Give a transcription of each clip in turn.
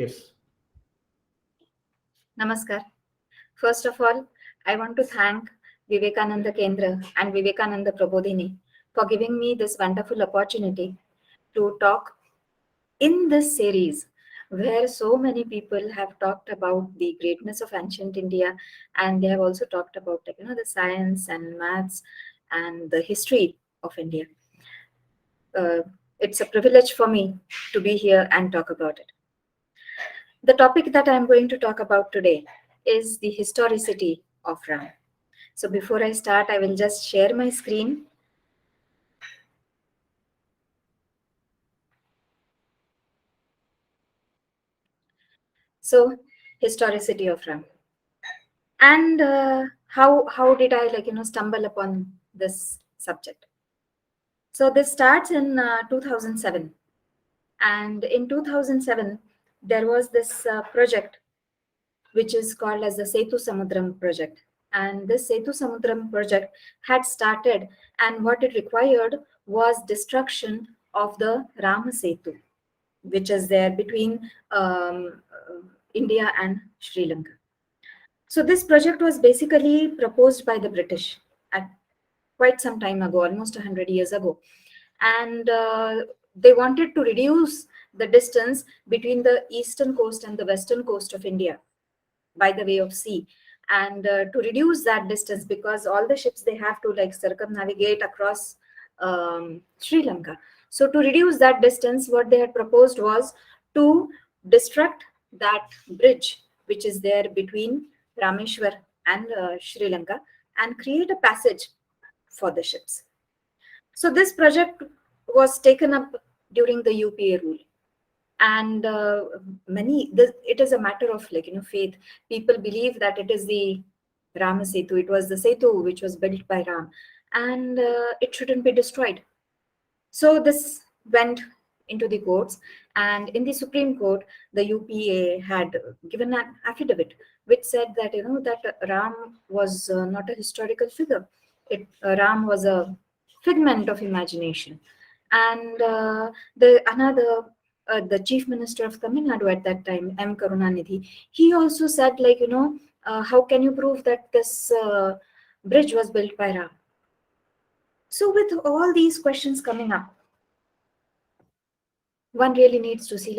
Yes. Namaskar. First of all, I want to thank Vivekananda Kendra and Vivekananda Prabodhini for giving me this wonderful opportunity to talk in this series where so many people have talked about the greatness of ancient India, and they have also talked about the science and maths and the history of India. It's a privilege for me to be here and talk about it. The topic that I'm going to talk about today is the historicity of Ram. So before I start, I will just share my screen. So, historicity of Ram. And how did I stumble upon this subject? So this starts in 2007, and in 2007 there was this project which is called as the Setu Samudram project. And this Setu Samudram project had started, and what it required was destruction of the Rama Setu, which is there between India and Sri Lanka. So this project was basically proposed by the British at quite some time ago, almost 100 years ago. And they wanted to reduce the distance between the eastern coast and the western coast of India by the way of sea, and to reduce that distance, because all the ships, they have to circumnavigate across Sri Lanka. So to reduce that distance, what they had proposed was to destruct that bridge which is there between Rameshwar and Sri Lanka, and create a passage for the ships. So this project was taken up during the UPA rule, and it is a matter of faith. People believe that it is the Rama Setu, it was the Setu which was built by Ram, and it shouldn't be destroyed. So this went into the courts, and in the Supreme Court, the UPA had given an affidavit which said that that Ram was not a historical figure. Ram was a figment of imagination. And the chief minister of Tamil Nadu at that time, M. Karunanidhi, he also said how can you prove that this bridge was built by Ram? So with all these questions coming up, one really needs to see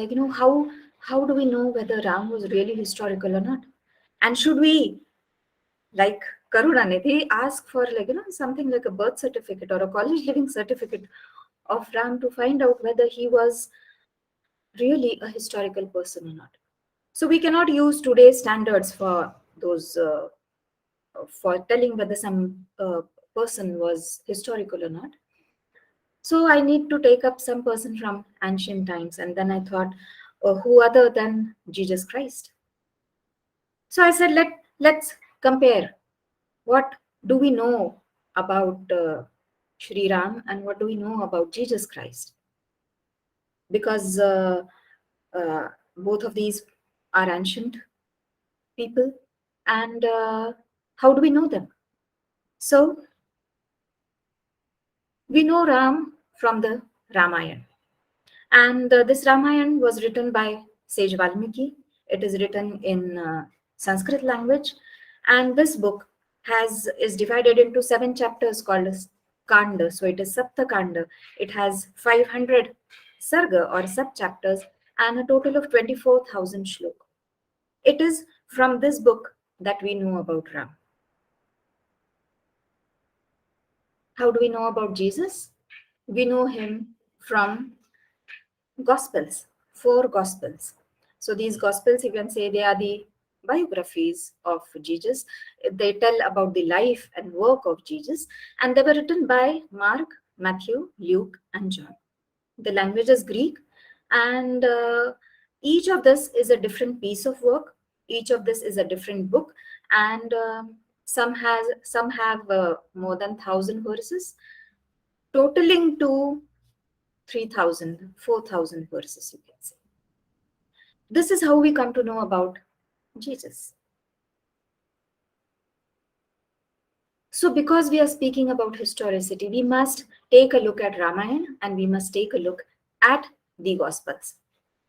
how do we know whether Ram was really historical or not? And should we, like Karunanidhi, ask for something like a birth certificate or a college living certificate of Ram to find out whether he was really a historical person or not? So we cannot use today's standards for those for telling whether some person was historical or not. So I need to take up some person from ancient times, and then I thought, who other than Jesus Christ? So I said, let's compare. What do we know about Shri Ram, and what do we know about Jesus Christ? Because both of these are ancient people, and how do we know them? So we know Ram from the Ramayana, and this Ramayana was written by sage Valmiki. It is written in Sanskrit language, and this book is divided into 7 chapters called as Kanda. So it is Sapta Kanda. It has 500 sarga or sub chapters and a total of 24,000 shlok. It is from this book that we know about Ram. How do we know about Jesus? We know him from Gospels, 4 Gospels. So these Gospels, you can say, they are the biographies of Jesus. They tell about the life and work of Jesus, and they were written by Mark, Matthew, Luke, and John. The language is Greek, and each of this is a different piece of work. Each of this is a different book, and some have more than 1,000 verses, totaling to 3,000, 4,000 verses, you can say. This is how we come to know about Jesus. So because we are speaking about historicity, we must take a look at Ramayana, and we must take a look at the Gospels.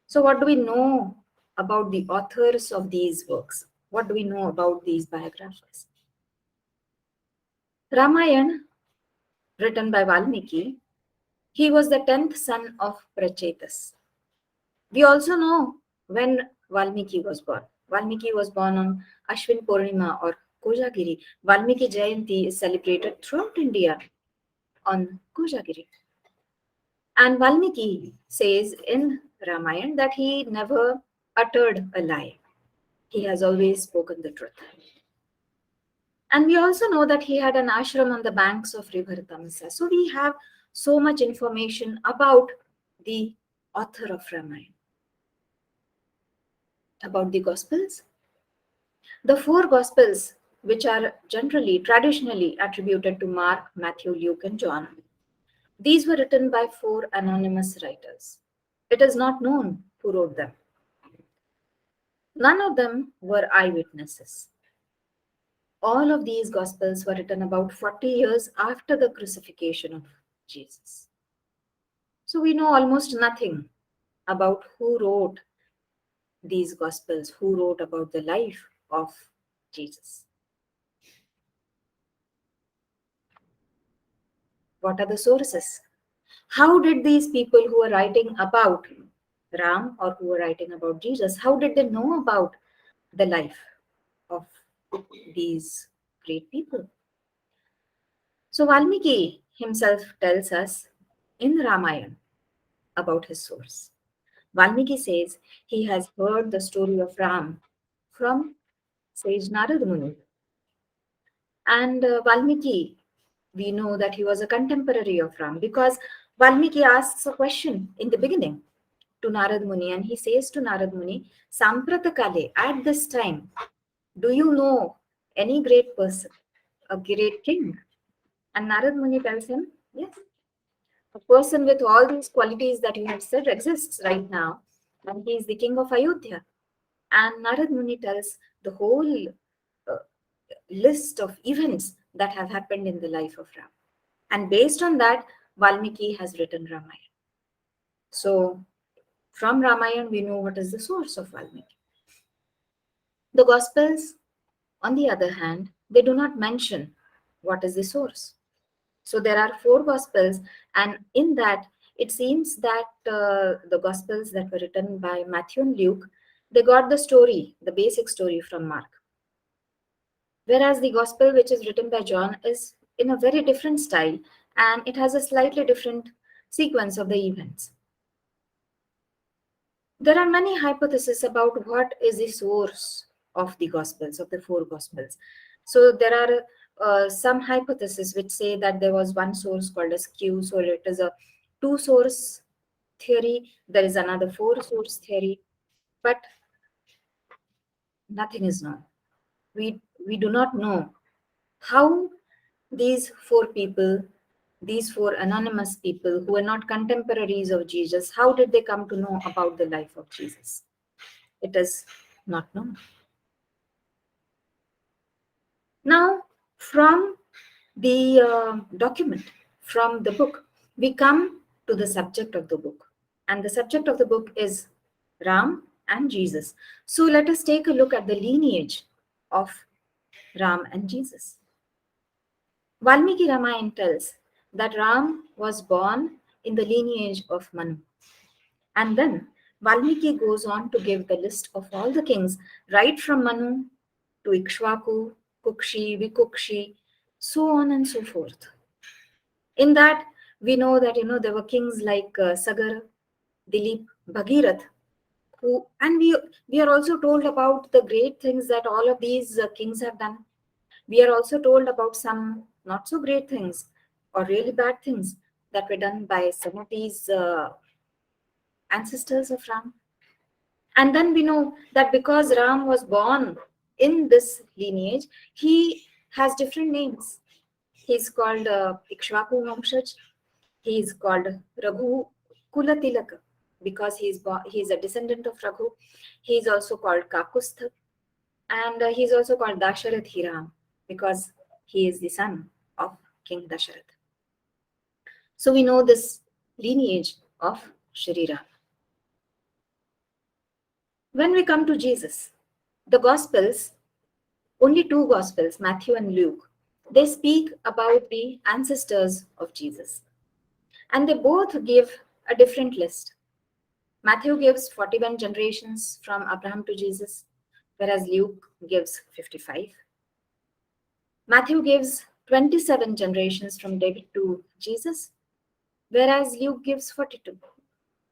So what do we know about the authors of these works. What do we know about these biographers? Ramayana, written by Valmiki, he was the 10th son of Prachetas. We also know when Valmiki was born. Valmiki was born on Ashwin Purnima or Kojagiri. Valmiki Jayanti is celebrated throughout India on Kojagiri. And Valmiki says in Ramayana that he never uttered a lie. He has always spoken the truth. And we also know that he had an ashram on the banks of river Tamsa. So we have so much information about the author of Ramayana. About the Gospels. The four Gospels, which are generally, traditionally attributed to Mark, Matthew, Luke, and John, these were written by four anonymous writers. It is not known who wrote them. None of them were eyewitnesses. All of these Gospels were written about 40 years after the crucifixion of Jesus. So we know almost nothing about who wrote these Gospels, who wrote about the life of Jesus. What are the sources? How did these people who are writing about Ram or who are writing about Jesus, how did they know about the life of these great people? So Valmiki himself tells us in Ramayana about his source. Valmiki says he has heard the story of Ram from sage Narad Muni. And Valmiki, we know that he was a contemporary of Ram because Valmiki asks a question in the beginning to Narad Muni, and he says to Narad Muni, Samprata Kale, at this time, do you know any great person, a great king? And Narad Muni tells him, yes, a person with all these qualities that you have said exists right now, and he is the king of Ayodhya. And Narad Muni tells the whole uh, list of events that have happened in the life of Ram. And based on that, Valmiki has written Ramayana. So, from Ramayana, we know what is the source of Valmiki. The Gospels, on the other hand, they do not mention what is the source. So, there are four Gospels, and in that, it seems that the Gospels that were written by Matthew and Luke, they got the story, the basic story from Mark. Whereas the Gospel, which is written by John, is in a very different style and it has a slightly different sequence of the events. There are many hypotheses about what is the source of the Gospels, of the four Gospels. So there are some hypotheses which say that there was one source called as Q, so it is a two-source theory. There is another four-source theory, but nothing is known. We do not know how these four people, these four anonymous people who are not contemporaries of Jesus, how did they come to know about the life of Jesus? It is not known. Now, from the document, from the book, we come to the subject of the book. And the subject of the book is Ram and Jesus. So let us take a look at the lineage of Ram and Jesus. Valmiki Ramayana tells that Ram was born in the lineage of Manu. And then Valmiki goes on to give the list of all the kings, right from Manu to Ikshvaku, Kukshi, Vikukshi, so on and so forth. In that, we know that there were kings like Sagar, Dilip, Bhagirath, and we are also told about the great things that all of these kings have done. We are also told about some not so great things or really bad things that were done by some of these ancestors of Ram. And then we know that because Ram was born in this lineage, he has different names. He's called Ikshvaku Vamshaj. He is called Raghu Kulatilaka because he is a descendant of Raghu. He is also called Kakustha. And he is also called Dasharath Hiram because he is the son of King Dasharath. So we know this lineage of Shri Ram. When we come to Jesus, the Gospels, only two Gospels, Matthew and Luke, they speak about the ancestors of Jesus. And they both give a different list. Matthew gives 41 generations from Abraham to Jesus, whereas Luke gives 55. Matthew gives 27 generations from David to Jesus, whereas Luke gives 42.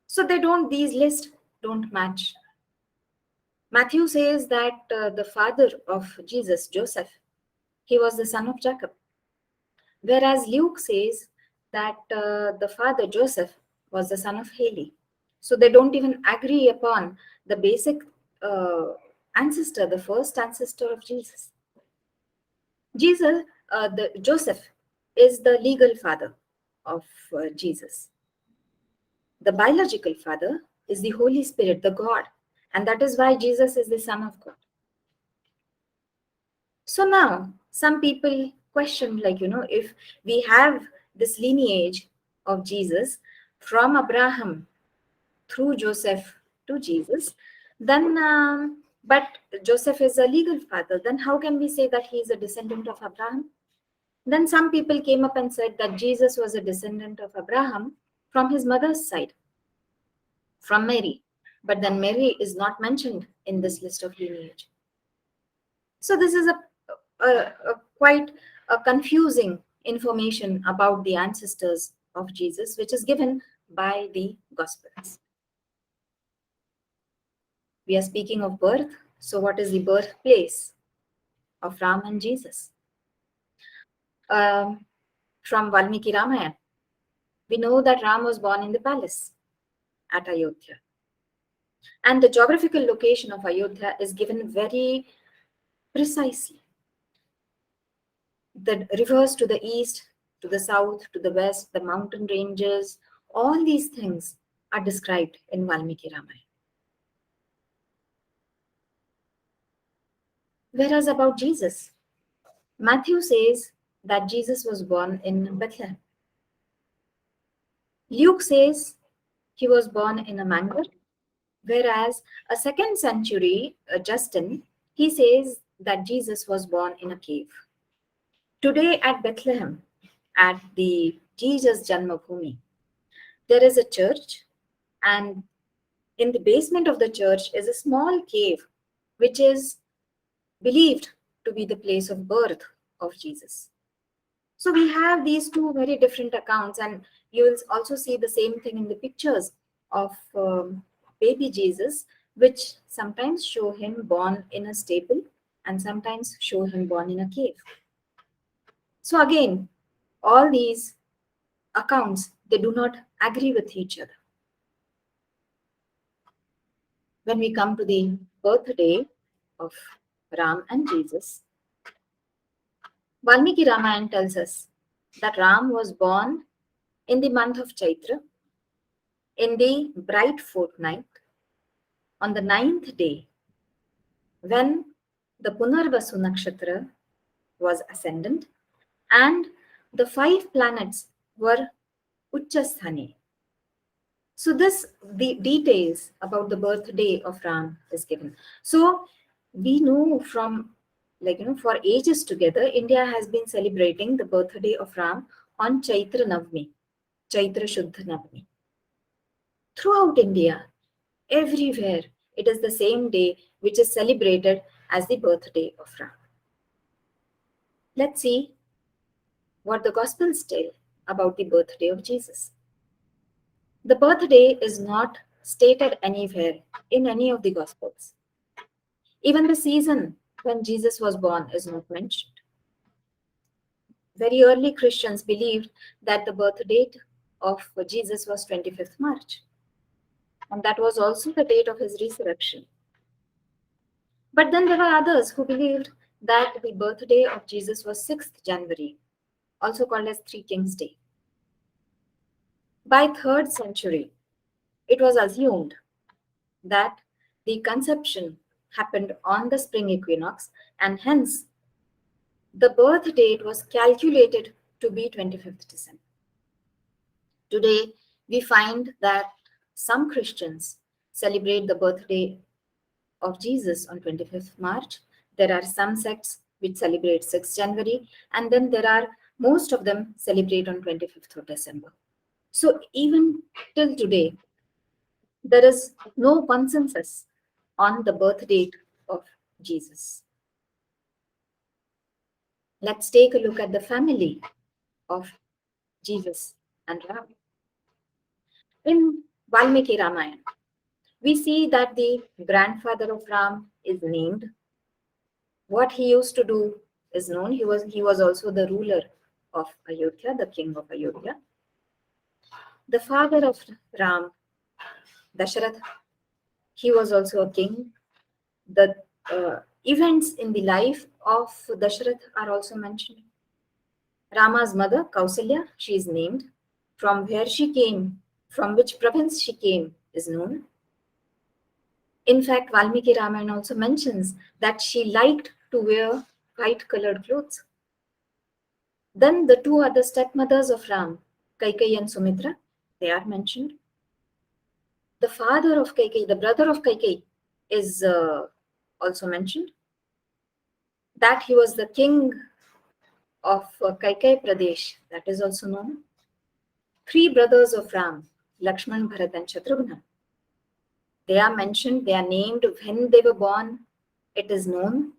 So these lists don't match. Matthew says that the father of Jesus, Joseph, he was the son of Jacob, whereas Luke says that the father, Joseph, was the son of Heli. So they don't even agree upon the basic ancestor, the first ancestor of Jesus. Joseph is the legal father of Jesus. The biological father is the Holy Spirit, the God, and that is why Jesus is the Son of God. So now, some people question, if we have this lineage of Jesus from Abraham through Joseph to Jesus, then, but Joseph is a legal father, then how can we say that he is a descendant of Abraham? Then some people came up and said that Jesus was a descendant of Abraham from his mother's side, from Mary. But then Mary is not mentioned in this list of lineage. So this is a quite a confusing information about the ancestors of Jesus, which is given by the Gospels. We are speaking of birth. So what is the birthplace of Ram and Jesus? From Valmiki Ramayana, we know that Ram was born in the palace at Ayodhya. And the geographical location of Ayodhya is given very precisely. The rivers to the east, to the south, to the west, the mountain ranges, all these things are described in Valmiki Ramayana. Whereas about Jesus, Matthew says that Jesus was born in Bethlehem. Luke says he was born in a manger, whereas a second century Justin, he says that Jesus was born in a cave. Today at Bethlehem, at the Jesus Janmabhoomi, there is a church, and in the basement of the church is a small cave, which is believed to be the place of birth of Jesus. So we have these two very different accounts, and you will also see the same thing in the pictures of baby Jesus, which sometimes show him born in a stable and sometimes show him born in a cave. So again, all these accounts, they do not agree with each other. When we come to the birthday of Ram and Jesus, Valmiki Ramayana tells us that Ram was born in the month of Chaitra, in the bright fortnight, on the 9th day, when the Punarvasu Nakshatra was ascendant and the 5 planets were Uchchasthani. So the details about the birthday of Ram is given. So we know from for ages together, India has been celebrating the birthday of Ram on Chaitra Navami, Chaitra Shuddha Navami. Throughout India, everywhere, it is the same day which is celebrated as the birthday of Ram. Let's see what the Gospels tell about the birthday of Jesus. The birthday is not stated anywhere in any of the Gospels. Even the season when Jesus was born is not mentioned. Very early Christians believed that the birth date of Jesus was 25th March. And that was also the date of his resurrection. But then there were others who believed that the birthday of Jesus was 6th January, also called as Three Kings Day. By 3rd century, it was assumed that the conception happened on the spring equinox, and hence the birth date was calculated to be 25th December. Today, we find that some Christians celebrate the birthday of Jesus on 25th March. There are some sects which celebrate 6th January, and then there are most of them celebrate on 25th of December. So even till today, there is no consensus on the birth date of Jesus. Let's take a look at the family of Jesus and Ram. In Valmiki Ramayana, we see that the grandfather of Ram is named. What he used to do is known. He was also the ruler of Ayodhya, the king of Ayodhya. The father of Ram, Dasharath, he was also a king. The events in the life of Dasharath are also mentioned. Rama's mother, Kausalya, she is named. From where she came, from which province she came, is known. In fact, Valmiki Ramayana also mentions that she liked to wear white-colored clothes. Then the two other stepmothers of Ram, Kaikeyi and Sumitra, they are mentioned. The father of Kaikeyi, the brother of Kaikeyi, is also mentioned. That he was the king of Kaikeyi Pradesh, that is also known. Three brothers of Ram, Lakshman, Bharat and Shatrugna, they are mentioned, they are named when they were born, it is known.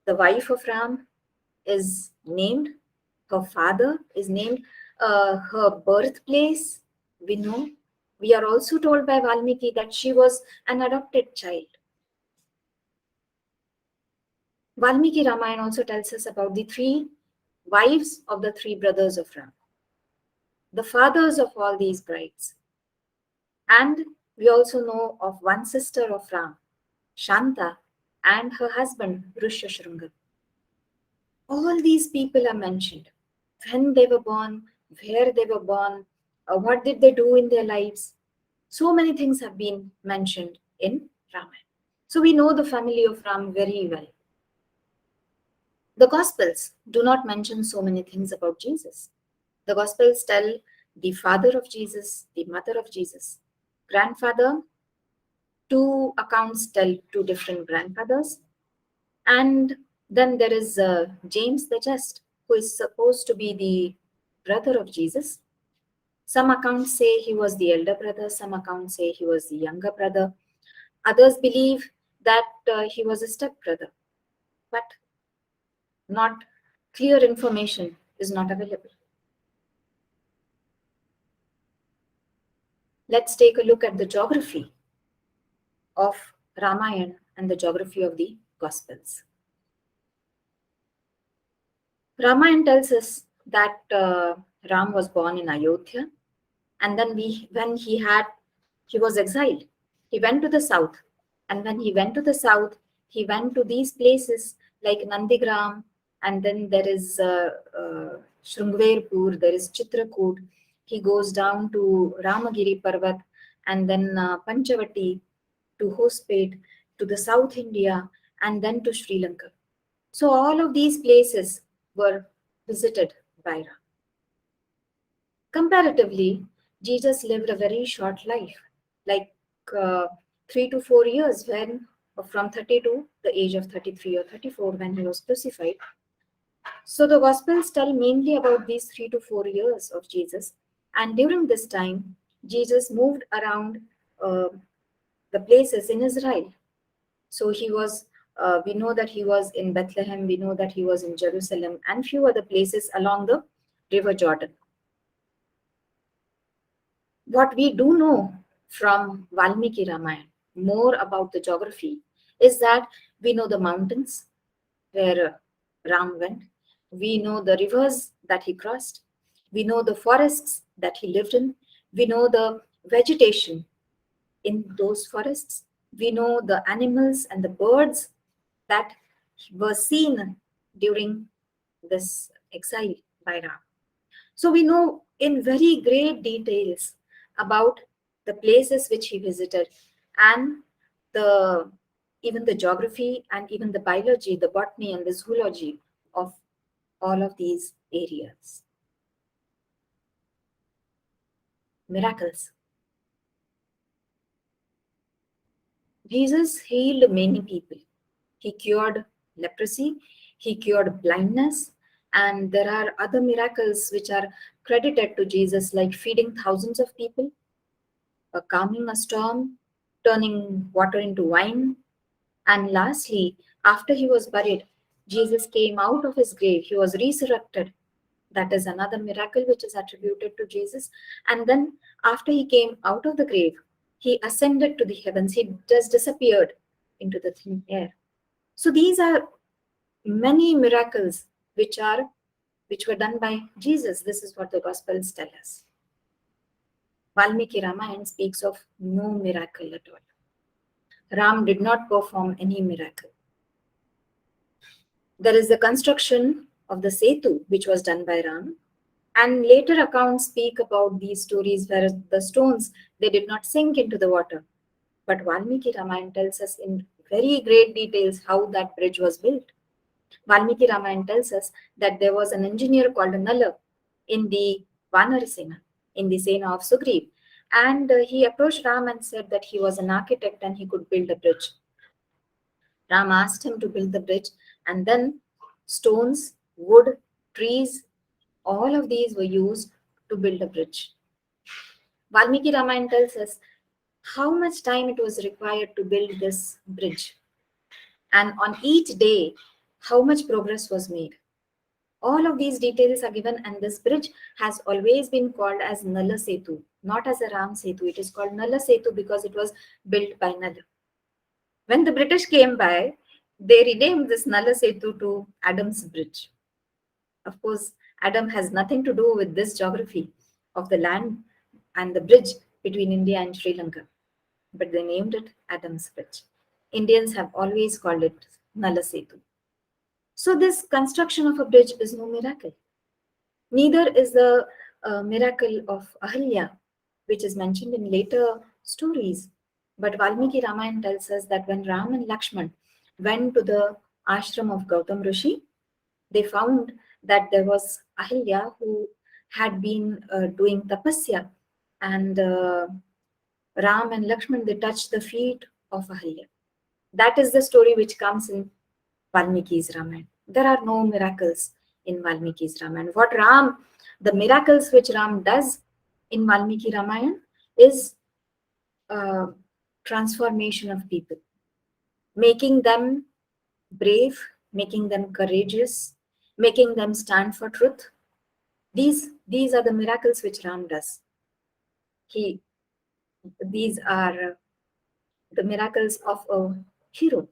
The wife of Ram is named, her father is named, her birthplace, we know. We are also told by Valmiki that she was an adopted child. Valmiki Ramayana also tells us about the three wives of the three brothers of Ram, the fathers of all these brides. And we also know of one sister of Ram, Shanta, and her husband, Rishyashrunga. All these people are mentioned. When they were born, where they were born, what did they do in their lives. So many things have been mentioned in Ramayana. So we know the family of Ram very well. The Gospels do not mention so many things about Jesus. The Gospels tell the father of Jesus, the mother of Jesus, grandfather. Two accounts tell two different grandfathers. And then there is James the Just, who is supposed to be the brother of Jesus. Some accounts say he was the elder brother, some accounts say he was the younger brother. Others believe that he was a stepbrother. But not clear information is not available. Let's take a look at the geography of Ramayana and the geography of the Gospels. Ramayana tells us that Ram was born in Ayodhya, and then when he was exiled, he went to the south, and when he went to the south, he went to these places like Nandigram, and then there is Shrungverpur, there is Chitrakoot. He goes down to Ramagiri Parvat, and then Panchavati, to Hospet, to the South India, and then to Sri Lanka. So all of these places were visited by Ram. Comparatively, Jesus lived a very short life, like 3 to 4 years, when from 30 to the age of 33 or 34 when he was crucified. So the Gospels tell mainly about these 3 to 4 years of Jesus. And during this time, Jesus moved around the places in Israel. So he was, we know that he was in Bethlehem, we know that he was in Jerusalem, and few other places along the River Jordan. What we do know from Valmiki Ramayana, more about the geography, is that we know the mountains where Ram went. We know the rivers that he crossed. We know the forests that he lived in. We know the vegetation in those forests. We know the animals and the birds that were seen during this exile by Ram. So we know in very great details about the places which he visited, and even the geography and even the biology, the botany and the zoology of all of these areas. Miracles. Jesus healed many people. He cured leprosy, he cured blindness, and there are other miracles which are credited to Jesus, like feeding thousands of people, calming a storm, turning water into wine. And lastly, after he was buried, Jesus came out of his grave. He was resurrected. That is another miracle which is attributed to Jesus. And then, after he came out of the grave, he ascended to the heavens. He just disappeared into the thin air. So these are many miracles which were done by Jesus. This is what the Gospels tell us. Valmiki Ramayana speaks of no miracle at all. Ram did not perform any miracle. There is the construction of the Setu, which was done by Ram, and later accounts speak about these stories where the stones, they did not sink into the water. But Valmiki Ramayana tells us in very great details how that bridge was built. Valmiki Ramayana tells us that there was an engineer called Nala in the Vanarsena, in the Sena of Sugriv. And he approached Ram and said that he was an architect and he could build a bridge. Ram asked him to build the bridge, and then stones, wood, trees, all of these were used to build a bridge. Valmiki Ramayana tells us how much time it was required to build this bridge. And on each day, how much progress was made. All of these details are given, and this bridge has always been called as Nala Setu, not as a Ram Setu. It is called Nala Setu because it was built by Nala. When the British came by, they renamed this Nala Setu to Adam's Bridge. Of course, Adam has nothing to do with this geography of the land and the bridge between India and Sri Lanka, but they named it Adam's Bridge. Indians have always called it Nala Setu. So this construction of a bridge is no miracle. Neither is the miracle of Ahalya, which is mentioned in later stories. But Valmiki Ramayana tells us that when Ram and Lakshman went to the ashram of Gautam Rishi, they found that there was Ahalya who had been doing tapasya, and Ram and Lakshman, they touched the feet of Ahalya. That is the story which comes in Valmiki's Ramayana. There are no miracles in Valmiki's Ramayana. The miracles which Ram does in Valmiki Ramayana is transformation of people, making them brave, making them courageous, making them stand for truth. These are the miracles which Ram does. These are the miracles of a hero.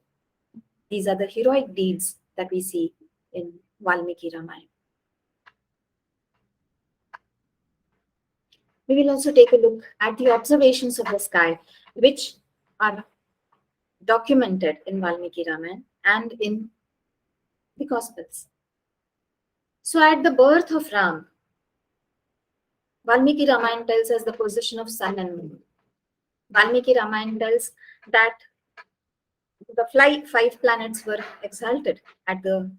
These are the heroic deeds that we see in Valmiki Ramayana. We will also take a look at the observations of the sky, which are documented in Valmiki Ramayana and in the Gospels. So at the birth of Ram, Valmiki Ramayana tells us the position of sun and moon. Valmiki Ramayana tells that the five planets were exalted at the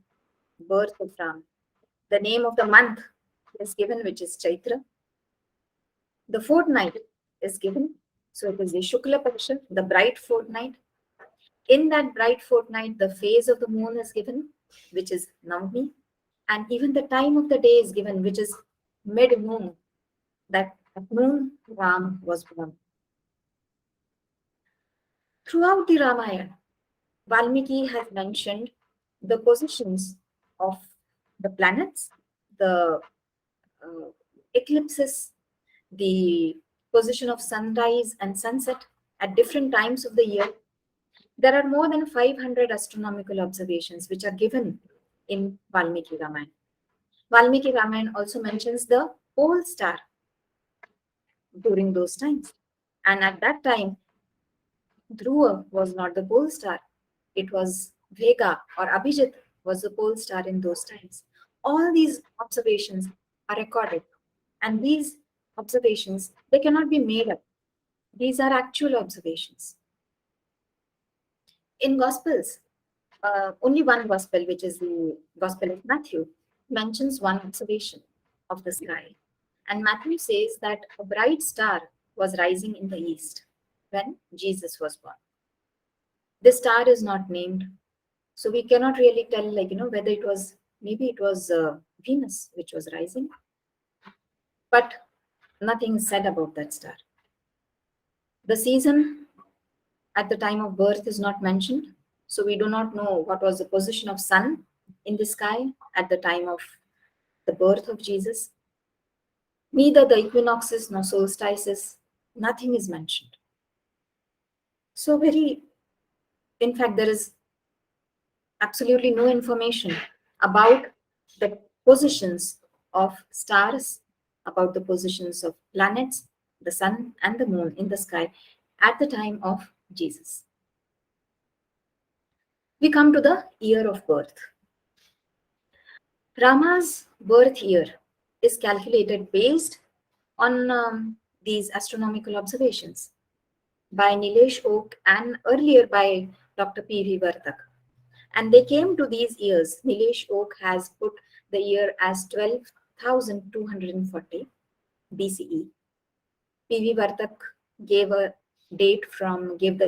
birth of Ram. The name of the month is given, which is Chaitra. The fortnight is given, so it is the Shukla Paksha, the bright fortnight. In that bright fortnight, the phase of the moon is given, which is Navami, and even the time of the day is given, which is mid-noon. That at noon, Ram was born. Throughout the Ramayana, Valmiki has mentioned the positions of the planets, the eclipses, the position of sunrise and sunset at different times of the year. There are more than 500 astronomical observations which are given in Valmiki Ramayana. Valmiki Ramayana also mentions the pole star during those times. And at that time, Dhruva was not the pole star. It was Vega or Abhijit was the pole star in those times. All these observations are recorded. And these observations, they cannot be made up. These are actual observations. In Gospels, only one Gospel, which is the Gospel of Matthew, mentions one observation of the sky. And Matthew says that a bright star was rising in the east when Jesus was born. The star is not named. So we cannot really tell, whether it was, maybe it was Venus which was rising. But nothing is said about that star. The season at the time of birth is not mentioned. So we do not know what was the position of sun in the sky at the time of the birth of Jesus. Neither the equinoxes nor solstices, nothing is mentioned. So in fact, there is absolutely no information about the positions of stars, about the positions of planets, the sun and the moon in the sky at the time of Jesus. We come to the year of birth. Rama's birth year is calculated based on these astronomical observations by Nilesh Oak and earlier by Dr. P.V. Vartak. And they came to these years. Nilesh Oak has put the year as 12,240 BCE. P.V. Vartak gave the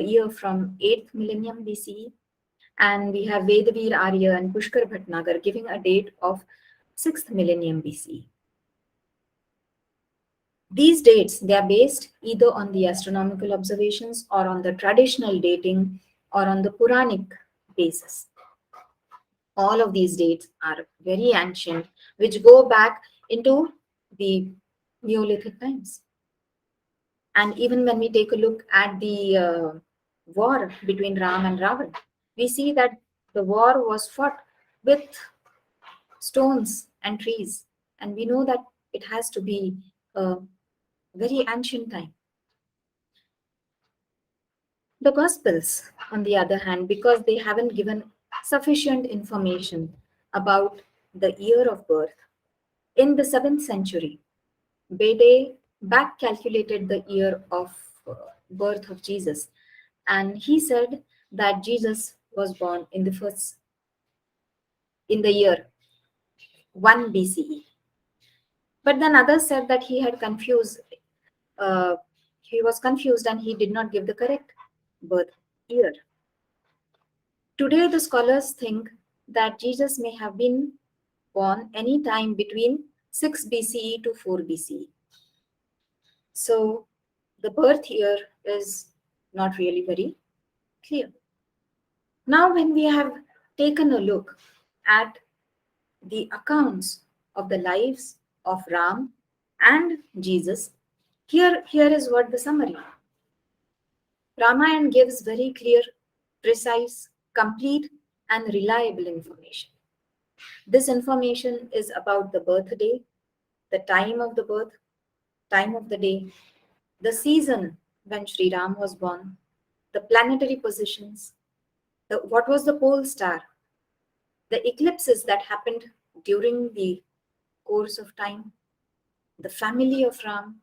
year from 8th millennium BCE. And we have Vedavir Arya and Pushkar Bhatnagar giving a date of 6th millennium BCE. These dates, they are based either on the astronomical observations or on the traditional dating or on the Puranic basis. All of these dates are very ancient, which go back into the Neolithic times. And even when we take a look at the war between Ram and Ravan, we see that the war was fought with stones and trees. And we know that it has to be a very ancient time. The Gospels, on the other hand, because they haven't given sufficient information about the year of birth, in the 7th century, Bede back calculated the year of birth of Jesus, and he said that Jesus was born in the year 1 BCE. But then others said that he was confused and he did not give the correct birth year. Today, the scholars think that Jesus may have been born any time between 6 BCE to 4 BCE. So the birth year is not really very clear. Now, when we have taken a look at the accounts of the lives of Ram and Jesus, here is what the summary. Ramayana gives very clear, precise, complete, and reliable information. This information is about the birthday, the time of the birth, time of the day, the season when Sri Ram was born, the planetary positions, what was the pole star, the eclipses that happened during the course of time, the family of Ram,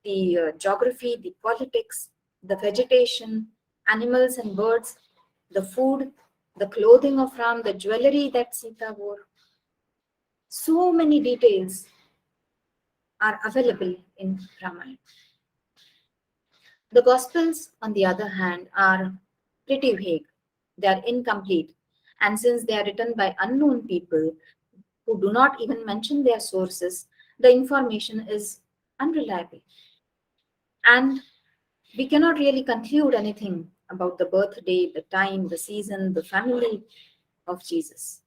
the geography, the politics, the vegetation, animals and birds, the food, the clothing of Ram, the jewelry that Sita wore. So many details are available in Ramayana. The Gospels, on the other hand, are pretty vague. They are incomplete. And since they are written by unknown people who do not even mention their sources, the information is unreliable. And we cannot really conclude anything about the birthday, the time, the season, the family of Jesus.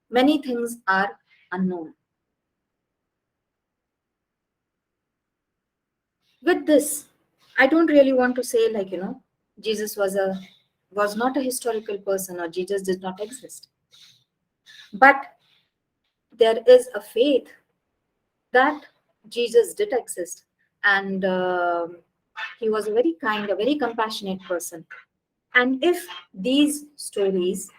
Many things are unknown. With this, I don't really want to say Jesus was not a historical person or Jesus did not exist. But there is a faith that Jesus did exist, and he was a very kind, a very compassionate person. And if these stories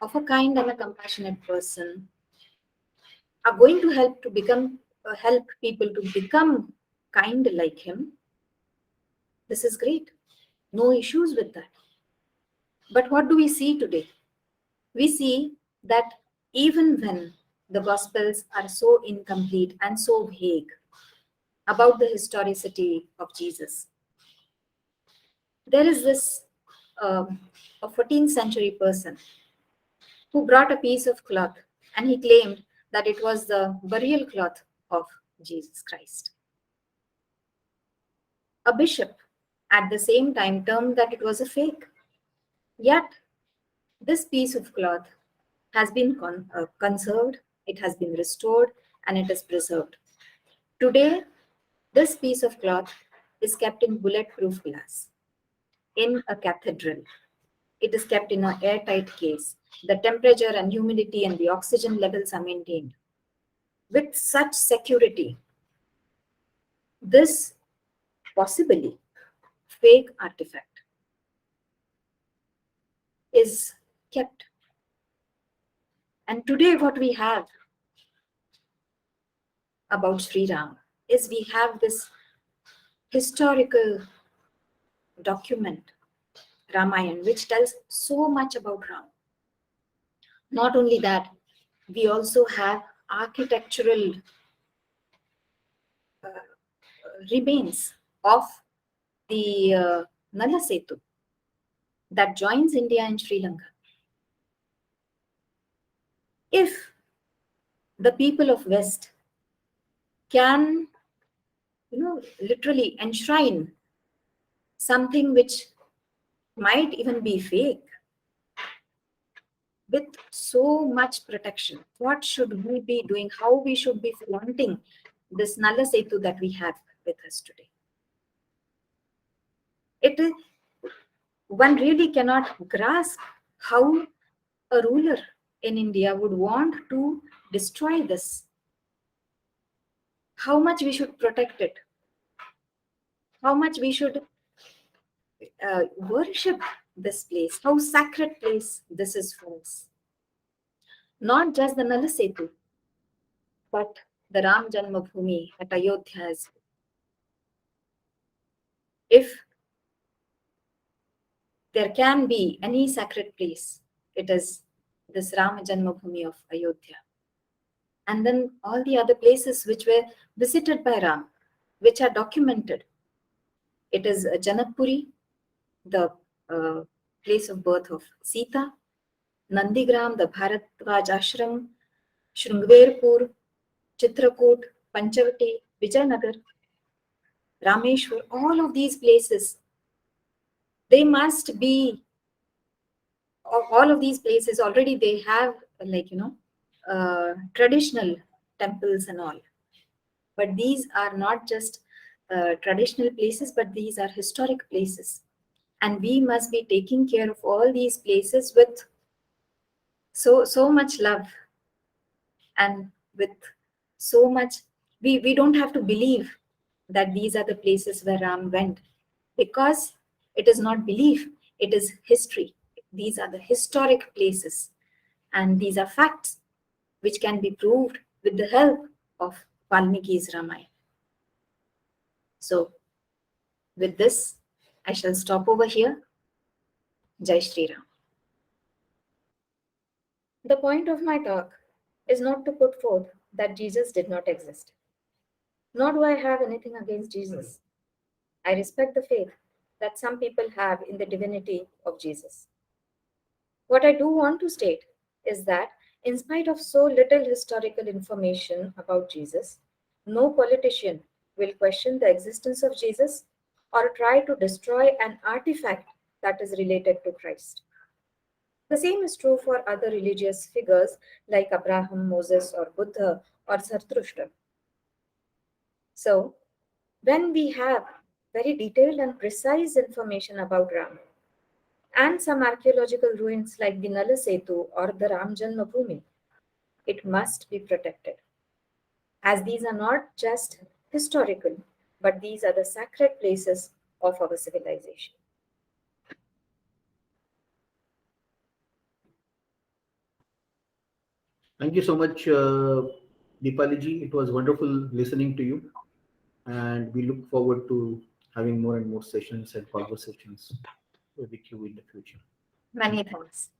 of a kind and a compassionate person are going to help people to become kind like him, this is great. No issues with that. But what do we see today? We see that even when the Gospels are so incomplete and so vague about the historicity of Jesus, there is this a 14th century person who brought a piece of cloth, and he claimed that it was the burial cloth of Jesus Christ. A bishop at the same time termed that it was a fake. Yet, this piece of cloth has been conserved, it has been restored, and it is preserved. Today, this piece of cloth is kept in bulletproof glass in a cathedral. It is kept in an airtight case. The temperature and humidity and the oxygen levels are maintained with such security. This possibly fake artifact is kept. And today what we have about Sri Ram is we have this historical document, Ramayana, which tells so much about Ram. Not only that, we also have architectural remains of the Nala Setu that joins India and Sri Lanka. If the people of West can, literally enshrine something which might even be fake with so much protection, what should we be doing? How we should be flaunting this Nala Setu that we have with us today? One really cannot grasp how a ruler in India would want to destroy this. How much we should protect it. How much we should worship this place. How sacred place this is for us. Not just the Nala Setu, but the Ram Janmabhoomi at Ayodhya as well. If there can be any sacred place, it is this Ram Janmabhoomi of Ayodhya. And then all the other places which were visited by Ram, which are documented. It is Janakpuri, the place of birth of Sita, Nandigram, the Bharatvaj ashram, Shrungverpur, Chitrakot, Panchavati, Vijayanagar, Rameshwar, all of these places, they must be, all of these places already they have traditional temples and all. But these are not just traditional places, but these are historic places. And we must be taking care of all these places with so much love and with so much, we don't have to believe that these are the places where Ram went, because it is not belief, it is history. These are the historic places, and these are facts which can be proved with the help of Valmiki's Ramayana. So with this, I shall stop over here. Jai Shri Ram. The point of my talk is not to put forth that Jesus did not exist. Nor do I have anything against Jesus. I respect the faith that some people have in the divinity of Jesus. What I do want to state is that in spite of so little historical information about Jesus, no politician will question the existence of Jesus or try to destroy an artifact that is related to Christ. The same is true for other religious figures like Abraham, Moses, or Buddha, or Zarathustra. So, when we have very detailed and precise information about Ram, and some archaeological ruins like the Nala Setu or the Ram Janmabhoomi, it must be protected. As these are not just historical, but these are the sacred places of our civilization. Thank you so much, Deepali ji. It was wonderful listening to you. And we look forward to having more and more sessions and conversations with you in the future. Many thanks.